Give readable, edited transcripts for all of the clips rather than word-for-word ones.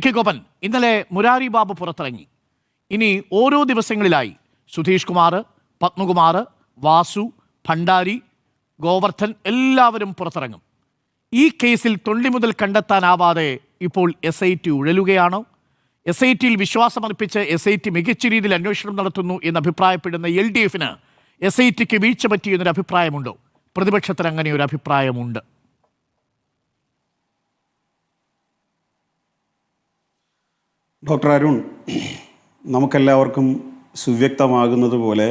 K Gopan, ഇന്നലെ മുരാരി ബാബു പുറത്തിറങ്ങി. ഇനി ഓരോ ദിവസങ്ങളിലായി സുധീഷ് കുമാർ, പത്മകുമാർ, വാസു, ഭണ്ഡാരി, ഗോവർദ്ധൻ എല്ലാവരും പുറത്തിറങ്ങും. ഈ കേസിൽ തൊണ്ടി മുതൽ കണ്ടെത്താനാവാതെ ഇപ്പോൾ SIT ഉഴലുകയാണോ? SITയിൽ വിശ്വാസമർപ്പിച്ച് SIT മികച്ച രീതിയിൽ അന്വേഷണം നടത്തുന്നു എന്ന് അഭിപ്രായപ്പെടുന്ന LDFന് SITക്ക് വീഴ്ച പറ്റിയെന്നൊരു അഭിപ്രായമുണ്ടോ? പ്രതിപക്ഷത്തിന് അങ്ങനെ ഒരു അഭിപ്രായമുണ്ട്. ഡോക്ടർ അരുൺ, നമുക്കെല്ലാവർക്കും സുവ്യക്തമാകുന്നത് പോലെ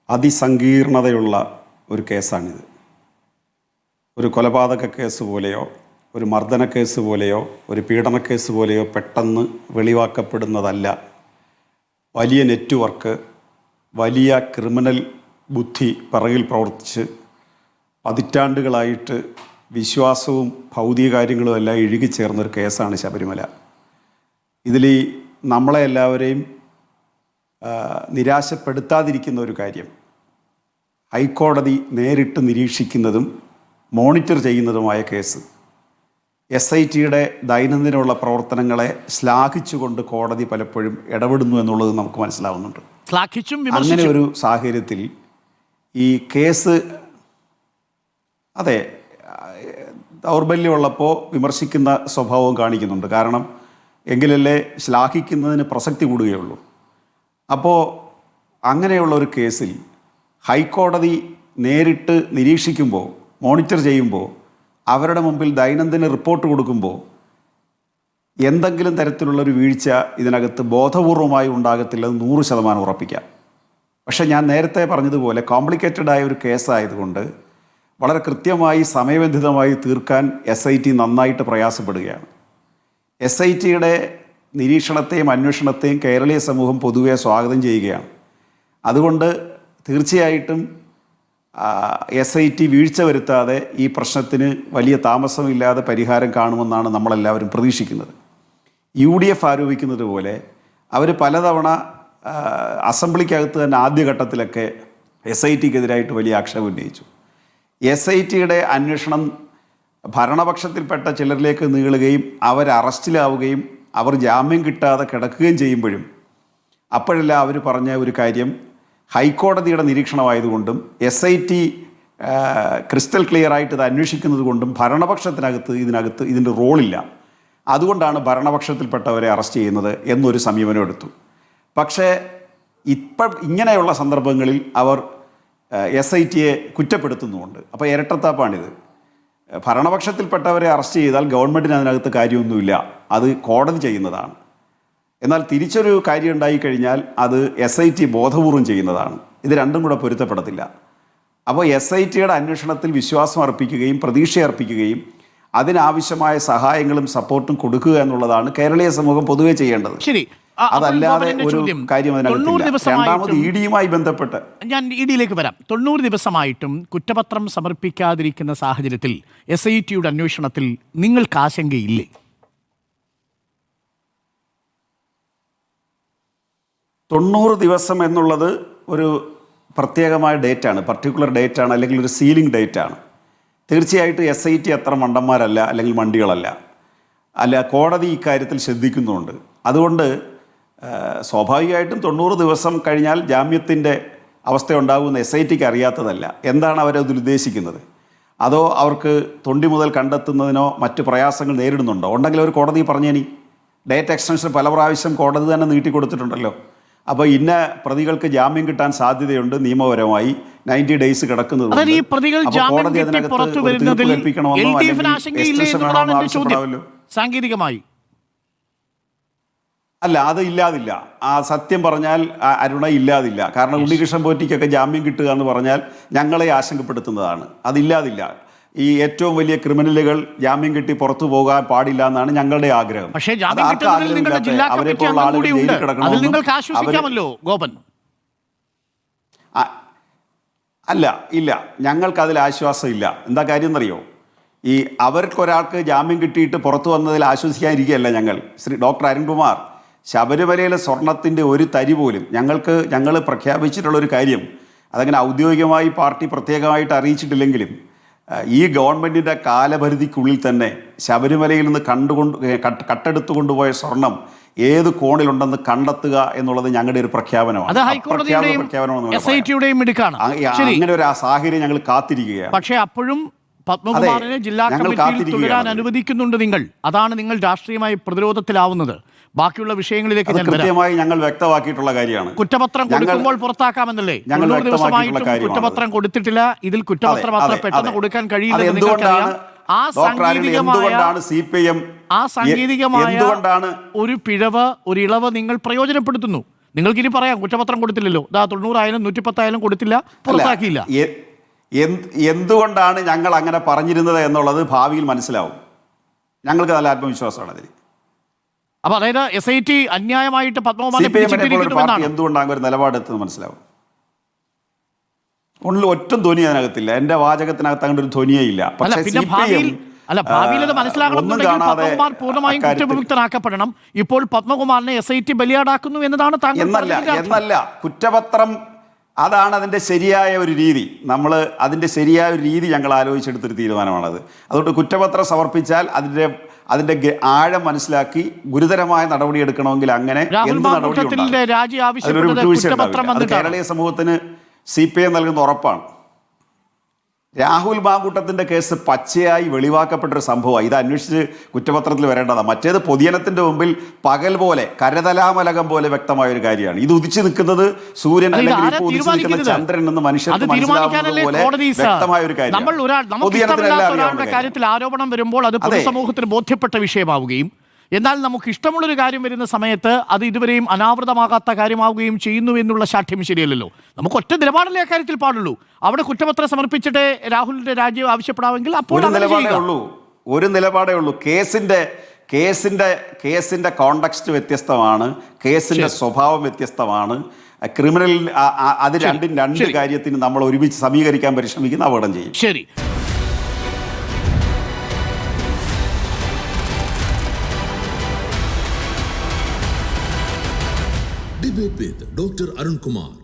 അതിസങ്കീർണതയുള്ള ഒരു കേസാണിത്. ഒരു കൊലപാതക കേസ് പോലെയോ ഒരു മർദ്ദന കേസ് പോലെയോ ഒരു പീഡന കേസ് പോലെയോ പെട്ടെന്ന് വെളിവാക്കപ്പെടുന്നതല്ല. വലിയ നെറ്റ്വർക്ക്, വലിയ ക്രിമിനൽ ബുദ്ധി പിറകിൽ പ്രവർത്തിച്ച് പതിറ്റാണ്ടുകളായിട്ട് വിശ്വാസവും ഭൗതിക കാര്യങ്ങളും എല്ലാം ഇഴുകിച്ചേർന്നൊരു കേസാണ് ശബരിമല. ഇതിൽ നമ്മളെ എല്ലാവരെയും നിരാശപ്പെടുത്താതിരിക്കുന്ന ഒരു കാര്യം, ഹൈക്കോടതി നേരിട്ട് നിരീക്ഷിക്കുന്നതും മോണിറ്റർ ചെയ്യുന്നതുമായ കേസ്. SITയുടെ ദൈനംദിനമുള്ള പ്രവർത്തനങ്ങളെ ശ്ലാഘിച്ചുകൊണ്ട് കോടതി പലപ്പോഴും ഇടപെടുന്നു എന്നുള്ളത് നമുക്ക് മനസ്സിലാവുന്നുണ്ട്. അങ്ങനെ ഒരു സാഹചര്യത്തിൽ ഈ കേസ് ദൗർബല്യമുള്ളപ്പോൾ വിമർശിക്കുന്ന സ്വഭാവവും കാണിക്കുന്നുണ്ട്. കാരണം എങ്കിലല്ലേ ശ്ലാഘിക്കുന്നതിന് പ്രസക്തി കൂടുകയുള്ളൂ. അപ്പോൾ അങ്ങനെയുള്ള ഒരു കേസിൽ ഹൈക്കോടതി നേരിട്ട് നിരീക്ഷിക്കുമ്പോൾ, മോണിറ്റർ ചെയ്യുമ്പോൾ, അവരുടെ മുമ്പിൽ ദൈനംദിന റിപ്പോർട്ട് കൊടുക്കുമ്പോൾ എന്തെങ്കിലും തരത്തിലുള്ളൊരു വീഴ്ച ഇതിനകത്ത് ബോധപൂർവമായി ഉണ്ടാകത്തില്ലെന്ന് 100% ഉറപ്പിക്കാം. പക്ഷേ ഞാൻ നേരത്തെ പറഞ്ഞതുപോലെ കോംപ്ലിക്കേറ്റഡായ ഒരു കേസായതുകൊണ്ട് വളരെ കൃത്യമായി സമയബന്ധിതമായി തീർക്കാൻ SIT നന്നായിട്ട് പ്രയാസപ്പെടുകയാണ്. SITയുടെ നിരീക്ഷണത്തെയും അന്വേഷണത്തെയും കേരളീയ സമൂഹം പൊതുവെ സ്വാഗതം ചെയ്യുകയാണ്. അതുകൊണ്ട് തീർച്ചയായിട്ടും SIT വീഴ്ച വരുത്താതെ ഈ പ്രശ്നത്തിന് വലിയ താമസമില്ലാതെ പരിഹാരം കാണുമെന്നാണ് നമ്മളെല്ലാവരും പ്രതീക്ഷിക്കുന്നത്. UDF ആരോപിക്കുന്നത് പോലെ അവർ പലതവണ അസംബ്ലിക്കകത്ത് തന്നെ ആദ്യഘട്ടത്തിലൊക്കെ SITക്കെതിരായിട്ട് വലിയ ആക്ഷേപം ഉന്നയിച്ചു. SITയുടെ അന്വേഷണം ഭരണപക്ഷത്തിൽപ്പെട്ട ചിലരിലേക്ക് നീളുകയും അവർ അറസ്റ്റിലാവുകയും അവർ ജാമ്യം കിട്ടാതെ കിടക്കുകയും ചെയ്യുമ്പോഴും അപ്പോഴെല്ലാം അവർ പറഞ്ഞ ഒരു കാര്യം, ഹൈക്കോടതിയുടെ നിരീക്ഷണമായതുകൊണ്ടും SIT ക്രിസ്റ്റൽ ക്ലിയർ ആയിട്ട് ഇത് അന്വേഷിക്കുന്നത് കൊണ്ടും ഭരണപക്ഷത്തിനകത്ത് ഇതിൻ്റെ റോളില്ല, അതുകൊണ്ടാണ് ഭരണപക്ഷത്തിൽപ്പെട്ടവരെ അറസ്റ്റ് ചെയ്യുന്നത് എന്നൊരു സമീപനം എടുത്തു. പക്ഷേ ഇങ്ങനെയുള്ള സന്ദർഭങ്ങളിൽ അവർ SITയെ കുറ്റപ്പെടുത്തുന്നുമുണ്ട്. അപ്പോൾ ഇരട്ടത്താപ്പാണിത്. ഭരണപക്ഷത്തിൽപ്പെട്ടവരെ അറസ്റ്റ് ചെയ്താൽ ഗവൺമെൻറ്റിന് അതിനകത്ത് കാര്യമൊന്നുമില്ല, അത് കോടതി ചെയ്യുന്നതാണ്. എന്നാൽ തിരിച്ചൊരു കാര്യം ഉണ്ടായിക്കഴിഞ്ഞാൽ അത് SIT ബോധപൂർവം ചെയ്യുന്നതാണ്. ഇത് രണ്ടും കൂടെ പൊരുത്തപ്പെടത്തില്ല. അപ്പോൾ SITയുടെ അന്വേഷണത്തിൽ വിശ്വാസം അർപ്പിക്കുകയും പ്രതീക്ഷ അർപ്പിക്കുകയും അതിനാവശ്യമായ സഹായങ്ങളും സപ്പോർട്ടും കൊടുക്കുക എന്നുള്ളതാണ് കേരളീയ സമൂഹം പൊതുവെ ചെയ്യേണ്ടത്. ശരി, അതല്ലാതെ ഒരു കാര്യം രണ്ടാമത് EDയുമായി ബന്ധപ്പെട്ട് ഞാൻ EDയിലേക്ക് വരാം. 90 ദിവസമായിട്ടും കുറ്റപത്രം സമർപ്പിക്കാതിരിക്കുന്ന സാഹചര്യത്തിൽ SITയുടെ അന്വേഷണത്തിൽ നിങ്ങൾക്ക് ആശങ്കയില്ലേ? 90 ദിവസം എന്നുള്ളത് ഒരു പ്രത്യേകമായ ഡേറ്റാണ്, പർട്ടിക്കുലർ ഡേറ്റാണ്, അല്ലെങ്കിൽ ഒരു സീലിംഗ് ഡേറ്റാണ്. തീർച്ചയായിട്ടും SIT അത്ര മണ്ടന്മാരല്ല, അല്ലെങ്കിൽ മണ്ടികളല്ല. കോടതി ഇക്കാര്യത്തിൽ ശ്രദ്ധിക്കുന്നുണ്ട്. അതുകൊണ്ട് സ്വാഭാവികമായിട്ടും 90 ദിവസം കഴിഞ്ഞാൽ ജാമ്യത്തിൻ്റെ അവസ്ഥ ഉണ്ടാകുമെന്ന് SITക്ക് അറിയാത്തതല്ല. എന്താണ് അവരതിൽ ഉദ്ദേശിക്കുന്നത്? അതോ അവർക്ക് തൊണ്ടി മുതൽ കണ്ടെത്തുന്നതിനോ മറ്റ് പ്രയാസങ്ങൾ നേരിടുന്നുണ്ടോ? ഉണ്ടെങ്കിൽ അവർ കോടതി പറഞ്ഞേനി. ഡേറ്റ് എക്സ്റ്റൻഷൻ പല പ്രാവശ്യം കോടതി തന്നെ നീട്ടിക്കൊടുത്തിട്ടുണ്ടല്ലോ. അപ്പോൾ ഇന്ന പ്രതികൾക്ക് ജാമ്യം കിട്ടാൻ സാധ്യതയുണ്ട്, നിയമപരമായി 90 ഡേയ്സ് കിടക്കുന്നത്. സാങ്കേതികമായി അല്ല, അത് ഇല്ലാതില്ല. സത്യം പറഞ്ഞാൽ അരുണ ഇല്ലാതില്ല. കാരണം ഉണ്ണികൃഷ്ണൻ പോറ്റിക്കൊക്കെ ജാമ്യം കിട്ടുക എന്ന് പറഞ്ഞാൽ ഞങ്ങളെ ആശങ്കപ്പെടുത്തുന്നതാണ്. അതില്ലാതില്ല. ഈ ഏറ്റവും വലിയ ക്രിമിനലുകൾ ജാമ്യം കിട്ടി പുറത്തു പോകാൻ പാടില്ല എന്നാണ് ഞങ്ങളുടെ ആഗ്രഹം. അവരെപ്പോലുള്ള ആളുകൾ ജയിലിൽ കിടക്കണമെന്നോ അല്ല, ഇല്ല, ഞങ്ങൾക്കതിൽ ആശ്വാസമില്ല. എന്താ കാര്യം എന്നറിയോ? ഈ അവർക്കൊരാൾക്ക് ജാമ്യം കിട്ടിയിട്ട് പുറത്തു വന്നതിൽ ആശ്വസിക്കാതിരിക്കുകയല്ല ഞങ്ങൾ. ഡോക്ടർ അരുൺകുമാർ, ശബരിമലയിലെ സ്വർണത്തിൻ്റെ ഒരു തരി പോലും ഞങ്ങൾ പ്രഖ്യാപിച്ചിട്ടുള്ളൊരു കാര്യം, അതങ്ങനെ ഔദ്യോഗികമായി പാർട്ടി പ്രത്യേകമായിട്ട് അറിയിച്ചിട്ടില്ലെങ്കിലും ഈ ഗവൺമെൻറ്റിൻ്റെ കാലപരിധിക്കുള്ളിൽ തന്നെ ശബരിമലയിൽ നിന്ന് കട്ടെടുത്തു കൊണ്ടുപോയ സ്വർണം ഏത് കോണിലുണ്ടെന്ന് കണ്ടെത്തുക എന്നുള്ളത് ഞങ്ങളുടെ ഒരു പ്രഖ്യാപനമാണ്. അങ്ങനെ ഒരു സാഹചര്യം ഞങ്ങൾ കാത്തിരിക്കുകയാണ്. പക്ഷേ അപ്പോഴും പത്മകുമാറിനെ ജില്ലാ കമ്മിറ്റിയിൽ തുടരാൻ അനുവദിക്കുന്നുണ്ട് നിങ്ങൾ. അതാണ് നിങ്ങൾ രാഷ്ട്രീയമായി പ്രതിരോധത്തിലാവുന്നത്. ബാക്കിയുള്ള വിഷയങ്ങളിലേക്ക് കൃത്യമായി ഞങ്ങൾ വ്യക്തമാക്കിയിട്ടുള്ള കാര്യമാണ്. കുറ്റപത്രം കൊടുക്കുമ്പോൾ പുറത്താക്കാമെന്നല്ലേ? 90 ദിവസമായിട്ടും കുറ്റപത്രം കൊടുത്തിട്ടില്ല. ഇതിൽ കുറ്റപത്രം അത്ര പെട്ടെന്ന് കൊടുക്കാൻ കഴിയില്ല. ആ സാങ്കേതികമായ ഒരു പിഴവ്, ഒരു ഇളവ് നിങ്ങൾ പ്രയോജനപ്പെടുത്തുന്നു. നിങ്ങൾക്കിനി പറയാം കുറ്റപത്രം കൊടുത്തില്ലല്ലോ, 90,000 110,000 കൊടുത്തില്ല, പുറത്താക്കിയില്ല. എന്തുകൊണ്ടാണ് ഞങ്ങൾ അങ്ങനെ പറഞ്ഞിരുന്നത് എന്നുള്ളത് ഭാവിയിൽ മനസ്സിലാവും. ഞങ്ങൾക്ക് നല്ല ആത്മവിശ്വാസമാണ് അതിൽ. അപ്പൊ അതായത് SIT അന്യായമായിട്ട് പത്മകുമാറിനെ എന്തുകൊണ്ടാണ് ഒരു നിലപാടെത്തുന്നത് മനസ്സിലാവും. ഉള്ളിൽ ഒറ്റ ധ്വനി അതിനകത്തില്ല. എന്റെ വാചകത്തിനകത്ത് അങ്ങനെ ഒരു ധ്വനിയേ ഇല്ല. പത്മകുമാർ പൂർണ്ണമായും കുറ്റവിമുക്തനാക്കപ്പെടണം. ഇപ്പോൾ പത്മകുമാറിനെ SIT ബലിയാടാക്കുന്നു എന്നതാണ് താങ്കൾ എന്നല്ല. കുറ്റപത്രം അതാണ് അതിൻ്റെ ശരിയായ ഒരു രീതി. നമ്മൾ അതിൻ്റെ ശരിയായ ഒരു രീതി ഞങ്ങൾ ആലോചിച്ചെടുത്തൊരു തീരുമാനമാണത്. അതുകൊണ്ട് കുറ്റപത്രം സമർപ്പിച്ചാൽ അതിൻ്റെ ആഴം മനസ്സിലാക്കി ഗുരുതരമായ നടപടി എടുക്കണമെങ്കിൽ അങ്ങനെ എന്ത് നടപടി കേരളീയ സമൂഹത്തിന് CPM നൽകുന്ന ഉറപ്പാണ്. രാഹുൽ മാങ്കൂട്ടത്തിൻ്റെ കേസ് പച്ചയായി വെളിവാക്കപ്പെട്ടൊരു സംഭവമാണ്. ഇത് അന്വേഷിച്ച് കുറ്റപത്രത്തിൽ വരേണ്ടതാണ്. മറ്റേത് പൊതുജനത്തിൻ്റെ മുമ്പിൽ പകൽ പോലെ കരതലാമലകം പോലെ വ്യക്തമായ ഒരു കാര്യമാണ്. ഇത് ഉദിച്ചു നിൽക്കുന്നത് സൂര്യൻ അല്ലെങ്കിൽ ഇപ്പോൾ ഉദിച്ചു നിൽക്കുന്ന ചന്ദ്രൻ എന്ന് മനുഷ്യർക്ക് മനസ്സിലാവുന്നത് പോലെ വ്യക്തമായ ഒരു കാര്യമാണ്. കാര്യത്തിൽ ആരോപണം വരുമ്പോൾ അത് പൊതുസമൂഹത്തിന് ബോധ്യപ്പെട്ട വിഷയമാവുകയും എന്നാൽ നമുക്ക് ഇഷ്ടമുള്ളൊരു കാര്യം വരുന്ന സമയത്ത് അത് ഇതുവരെയും അനാവൃതമാകാത്ത കാര്യമാവുകയും ചെയ്യുന്നു എന്നുള്ള ശാഠ്യം ശരിയല്ലല്ലോ. നമുക്ക് ഒറ്റ നിലപാടല്ലേ അക്കാര്യത്തിൽ പാടുള്ളൂ. അവിടെ കുറ്റപത്രം സമർപ്പിച്ചിട്ട് രാഹുലിന്റെ രാജ്യം ആവശ്യപ്പെടാമെങ്കിൽ അപ്പോൾ ഒരു നിലപാടേ ഉള്ളൂ. കേസിന്റെ കോണ്ടക്സ്റ്റ് വ്യത്യസ്തമാണ്, കേസിന്റെ സ്വഭാവം വ്യത്യസ്തമാണ്. ക്രിമിനൽ അത് രണ്ട് കാര്യത്തിന് നമ്മൾ ഒരുമിച്ച് സമീകരിക്കാൻ പരിശ്രമിക്കുന്ന അപകടം ചെയ്യും. ശരി. Debate with Dr. Arun Kumar.